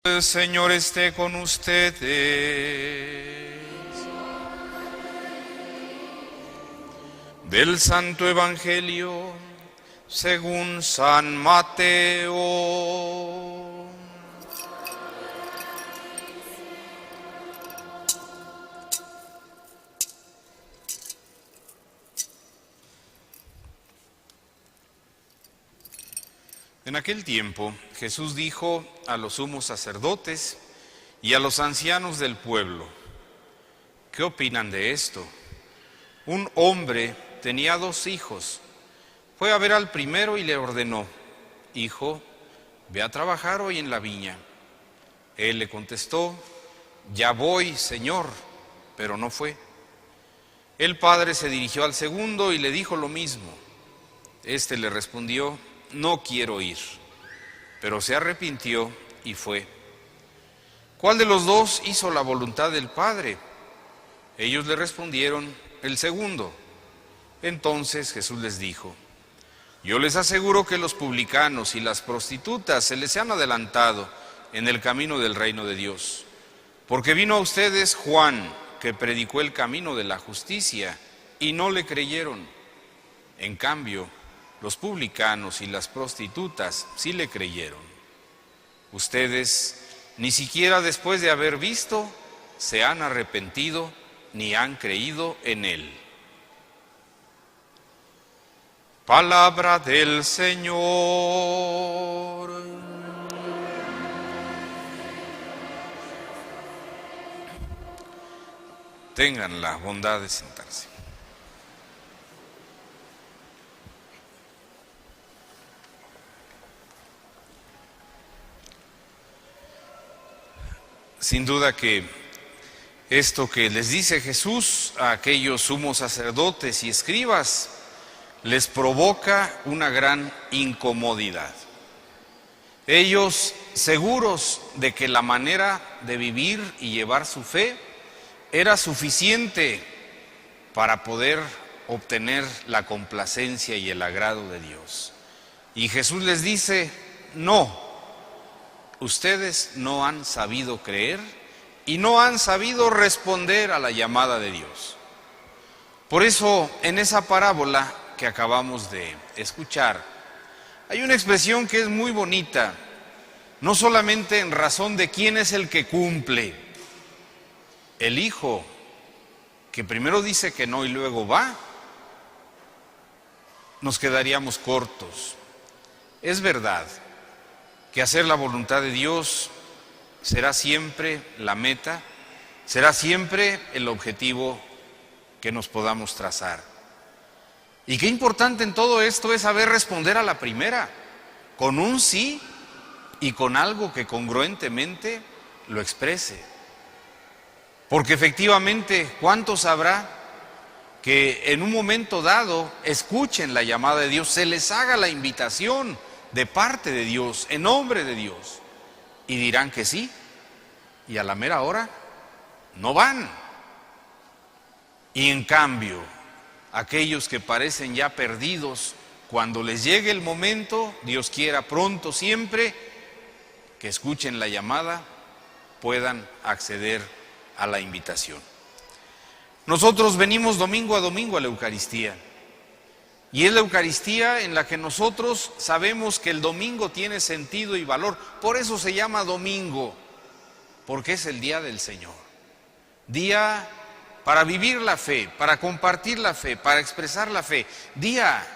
El Señor esté con ustedes. Del Santo Evangelio según San Mateo. En aquel tiempo Jesús dijo a los sumos sacerdotes y a los ancianos del pueblo: ¿qué opinan de esto? Un hombre tenía 2 hijos. Fue a ver al primero y le ordenó: hijo, ve a trabajar hoy en la viña. Él le contestó: ya voy, Señor, pero no fue. El padre se dirigió al segundo y le dijo lo mismo. Este le respondió: no quiero ir. Pero se arrepintió y fue. ¿Cuál de los 2 hizo la voluntad del Padre? Ellos le respondieron: el segundo. Entonces Jesús les dijo: yo les aseguro que los publicanos y las prostitutas se les han adelantado en el camino del reino de Dios. Porque vino a ustedes Juan, que predicó el camino de la justicia, y no le creyeron. En cambio, los publicanos y las prostitutas sí le creyeron. Ustedes, ni siquiera después de haber visto, se han arrepentido ni han creído en él. Palabra del Señor. Tengan la bondad de sentarse. Sin duda que esto que les dice Jesús a aquellos sumos sacerdotes y escribas les provoca una gran incomodidad. Ellos, seguros de que la manera de vivir y llevar su fe era suficiente para poder obtener la complacencia y el agrado de Dios. Y Jesús les dice: no. Ustedes no han sabido creer y no han sabido responder a la llamada de Dios. Por eso, en esa parábola que acabamos de escuchar, hay una expresión que es muy bonita, no solamente en razón de quién es el que cumple. El hijo, que primero dice que no y luego va, nos quedaríamos cortos. Es verdad que hacer la voluntad de Dios será siempre la meta, será siempre el objetivo que nos podamos trazar. Y qué importante en todo esto es saber responder a la primera, con un sí y con algo que congruentemente lo exprese. Porque efectivamente, ¿cuántos habrá que en un momento dado escuchen la llamada de Dios, se les haga la invitación de parte de Dios, en nombre de Dios, y dirán que sí, y a la mera hora no van? Y en cambio, aquellos que parecen ya perdidos, cuando les llegue el momento, Dios quiera pronto siempre, que escuchen la llamada, puedan acceder a la invitación. Nosotros venimos domingo a domingo a la Eucaristía. Y es la Eucaristía en la que nosotros sabemos que el domingo tiene sentido y valor. Por eso se llama domingo, porque es el día del Señor. Día para vivir la fe, para compartir la fe, para expresar la fe. Día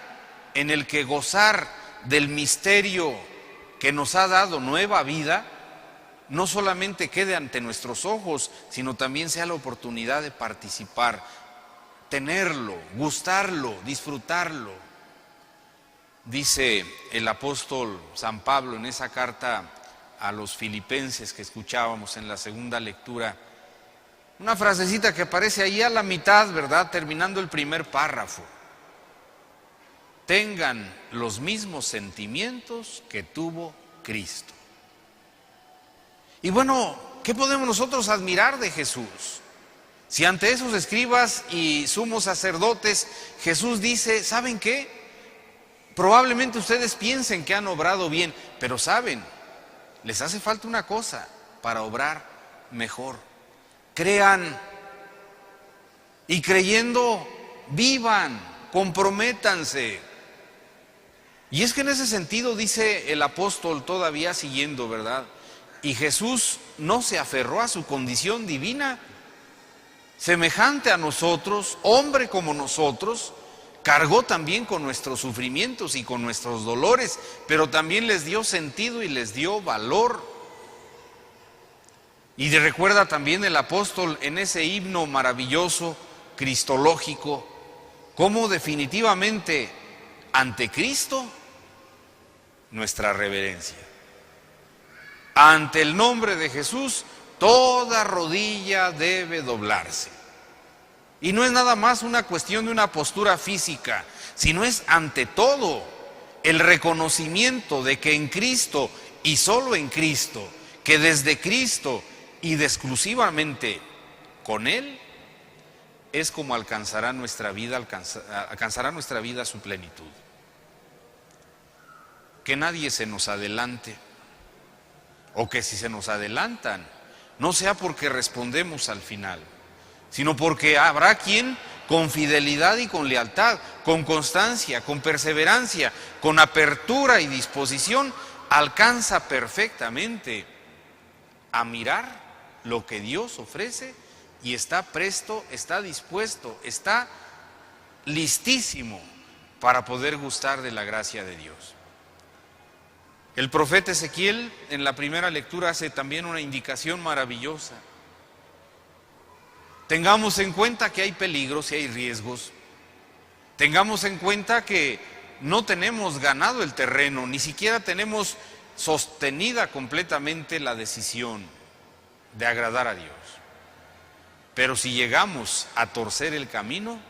en el que gozar del misterio que nos ha dado nueva vida, no solamente quede ante nuestros ojos, sino también sea la oportunidad de participar, tenerlo, gustarlo, disfrutarlo. Dice el apóstol San Pablo en esa carta a los filipenses que escuchábamos en la segunda lectura, una frasecita que aparece ahí a la mitad, ¿verdad? Terminando el primer párrafo. Tengan los mismos sentimientos que tuvo Cristo. Y bueno, ¿qué podemos nosotros admirar de Jesús? Si ante esos escribas y sumos sacerdotes Jesús dice: ¿saben qué? Probablemente ustedes piensen que han obrado bien, pero saben, les hace falta una cosa: para obrar mejor. Crean y creyendo vivan, comprométanse. Y es que en ese sentido dice el apóstol todavía siguiendo, ¿verdad? Y Jesús no se aferró a su condición divina, semejante a nosotros, hombre como nosotros, cargó también con nuestros sufrimientos y con nuestros dolores, pero también les dio sentido y les dio valor. Y recuerda también el apóstol en ese himno maravilloso, cristológico, cómo definitivamente ante Cristo nuestra reverencia. Ante el nombre de Jesús, toda rodilla debe doblarse. Y no es nada más una cuestión de una postura física, sino es ante todo el reconocimiento de que en Cristo y solo en Cristo, que desde Cristo y de exclusivamente con Él, es como alcanzará nuestra vida su plenitud. Que nadie se nos adelante, o que si se nos adelantan, no sea porque respondemos al final, sino porque habrá quien con fidelidad y con lealtad, con constancia, con perseverancia, con apertura y disposición, alcanza perfectamente a mirar lo que Dios ofrece y está presto, está dispuesto, está listísimo para poder gustar de la gracia de Dios. El profeta Ezequiel en la primera lectura hace también una indicación maravillosa. Tengamos en cuenta que hay peligros y hay riesgos. Tengamos en cuenta que no tenemos ganado el terreno, ni siquiera tenemos sostenida completamente la decisión de agradar a Dios. Pero si llegamos a torcer el camino,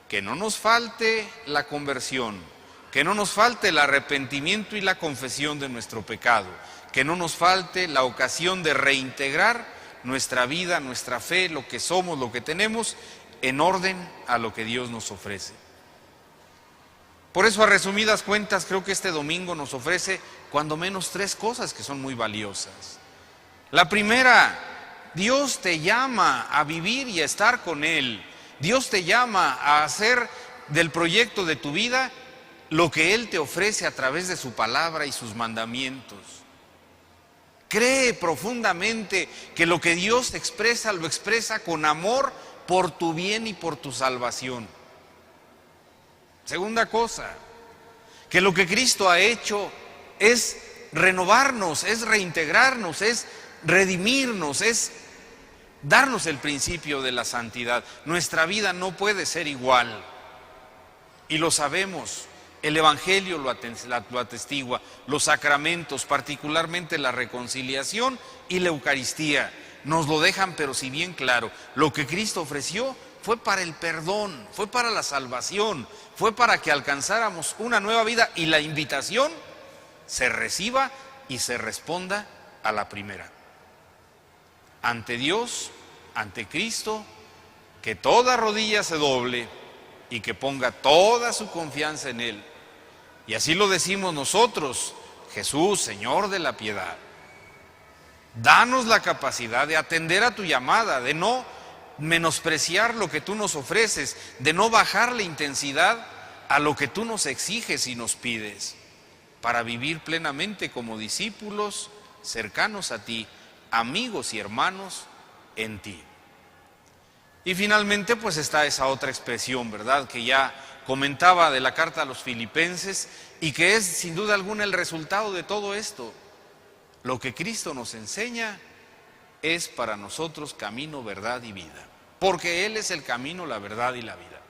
que no nos falte la conversión, que no nos falte el arrepentimiento y la confesión de nuestro pecado, que no nos falte la ocasión de reintegrar nuestra vida, nuestra fe, lo que somos, lo que tenemos, en orden a lo que Dios nos ofrece. Por eso, a resumidas cuentas, creo que este domingo nos ofrece cuando menos 3 cosas que son muy valiosas. La primera, Dios te llama a vivir y a estar con Él. Dios te llama a hacer del proyecto de tu vida lo que Él te ofrece a través de su palabra y sus mandamientos. Cree profundamente que lo que Dios expresa, lo expresa con amor por tu bien y por tu salvación. Segunda cosa, que lo que Cristo ha hecho es renovarnos, es reintegrarnos, es redimirnos, es darnos el principio de la santidad. Nuestra vida no puede ser igual, y lo sabemos. El Evangelio lo atestigua, los sacramentos, particularmente la reconciliación y la Eucaristía, nos lo dejan pero si bien claro. Lo que Cristo ofreció fue para el perdón, fue para la salvación, fue para que alcanzáramos una nueva vida y la invitación se reciba y se responda a la primera. Ante Dios, ante Cristo, que toda rodilla se doble y que ponga toda su confianza en Él. Y así lo decimos nosotros: Jesús, Señor de la piedad, danos la capacidad de atender a tu llamada, de no menospreciar lo que tú nos ofreces, de no bajar la intensidad a lo que tú nos exiges y nos pides, para vivir plenamente como discípulos cercanos a ti, amigos y hermanos en ti. Y finalmente pues está esa otra expresión, ¿verdad?, que ya comentaba, de la carta a los Filipenses, y que es sin duda alguna el resultado de todo esto. Lo que Cristo nos enseña es para nosotros camino, verdad y vida, porque Él es el camino, la verdad y la vida.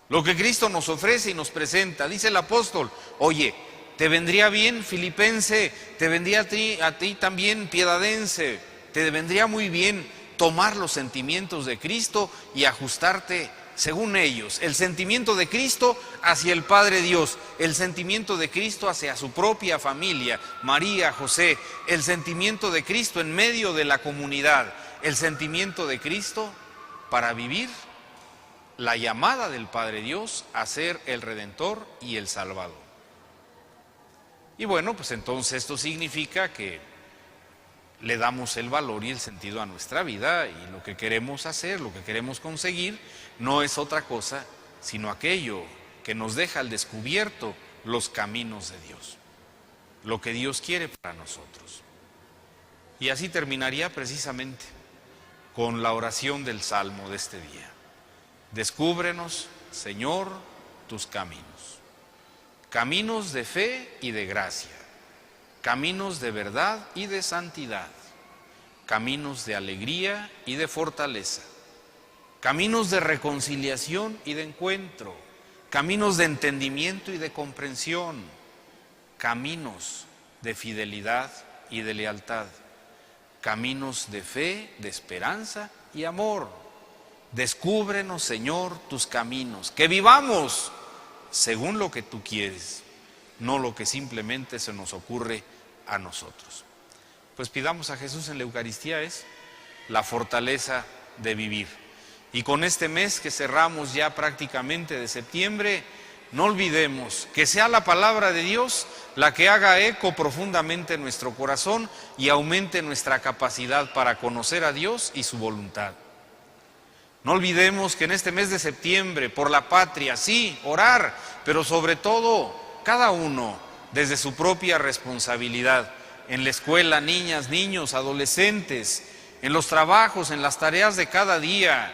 Lo que Cristo nos ofrece y nos presenta, dice el apóstol: oye, te vendría bien, filipense, te vendría a ti también, piedadense, te vendría muy bien tomar los sentimientos de Cristo y ajustarte según ellos. El sentimiento de Cristo hacia el Padre Dios, el sentimiento de Cristo hacia su propia familia, María, José, el sentimiento de Cristo en medio de la comunidad, el sentimiento de Cristo para vivir la llamada del Padre Dios a ser el Redentor y el Salvador. Y bueno, pues entonces esto significa que le damos el valor y el sentido a nuestra vida, y lo que queremos hacer, lo que queremos conseguir, no es otra cosa sino aquello que nos deja al descubierto los caminos de Dios, lo que Dios quiere para nosotros. Y así terminaría precisamente con la oración del Salmo de este día. Descúbrenos, Señor, tus caminos, caminos de fe y de gracia, caminos de verdad y de santidad, caminos de alegría y de fortaleza, caminos de reconciliación y de encuentro, caminos de entendimiento y de comprensión, caminos de fidelidad y de lealtad, caminos de fe, de esperanza y amor. Descúbrenos, Señor, tus caminos, que vivamos según lo que tú quieres, no lo que simplemente se nos ocurre a nosotros. Pues pidamos a Jesús en la Eucaristía la fortaleza de vivir. Y con este mes que cerramos ya prácticamente de septiembre, no olvidemos que sea la palabra de Dios la que haga eco profundamente en nuestro corazón y aumente nuestra capacidad para conocer a Dios y su voluntad. No olvidemos que en este mes de septiembre, por la patria, sí, orar, pero sobre todo, cada uno, desde su propia responsabilidad, en la escuela, niñas, niños, adolescentes, en los trabajos, en las tareas de cada día,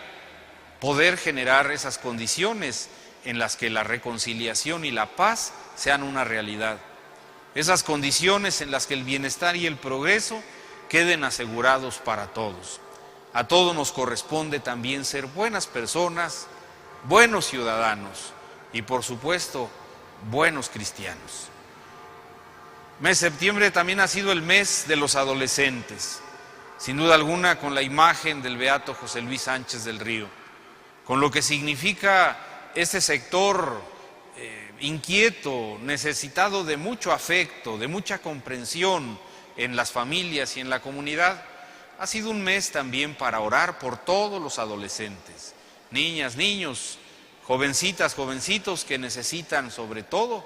poder generar esas condiciones en las que la reconciliación y la paz sean una realidad. Esas condiciones en las que el bienestar y el progreso queden asegurados para todos. A todos nos corresponde también ser buenas personas, buenos ciudadanos y, por supuesto, buenos cristianos. Mes de septiembre también ha sido el mes de los adolescentes, sin duda alguna con la imagen del beato José Luis Sánchez del Río, con lo que significa este sector inquieto, necesitado de mucho afecto, de mucha comprensión en las familias y en la comunidad. Ha sido un mes también para orar por todos los adolescentes, niñas, niños, jovencitas, jovencitos que necesitan sobre todo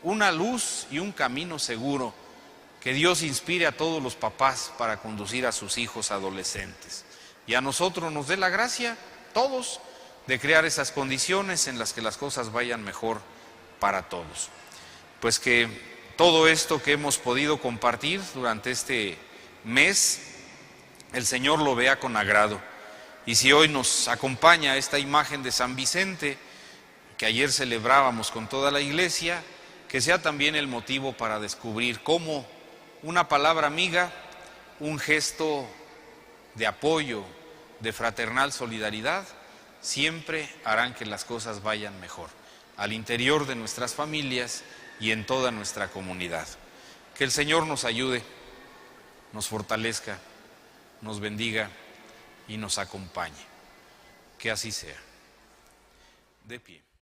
una luz y un camino seguro. Que Dios inspire a todos los papás para conducir a sus hijos adolescentes. Y a nosotros nos dé la gracia, todos, de crear esas condiciones en las que las cosas vayan mejor para todos. Pues que todo esto que hemos podido compartir durante este mes, el Señor lo vea con agrado. Y si hoy nos acompaña esta imagen de San Vicente, que ayer celebrábamos con toda la iglesia, que sea también el motivo para descubrir cómo una palabra amiga, un gesto de apoyo, de fraternal solidaridad, siempre harán que las cosas vayan mejor, al interior de nuestras familias y en toda nuestra comunidad. Que el Señor nos ayude, nos fortalezca, nos bendiga y nos acompañe. Que así sea. De pie.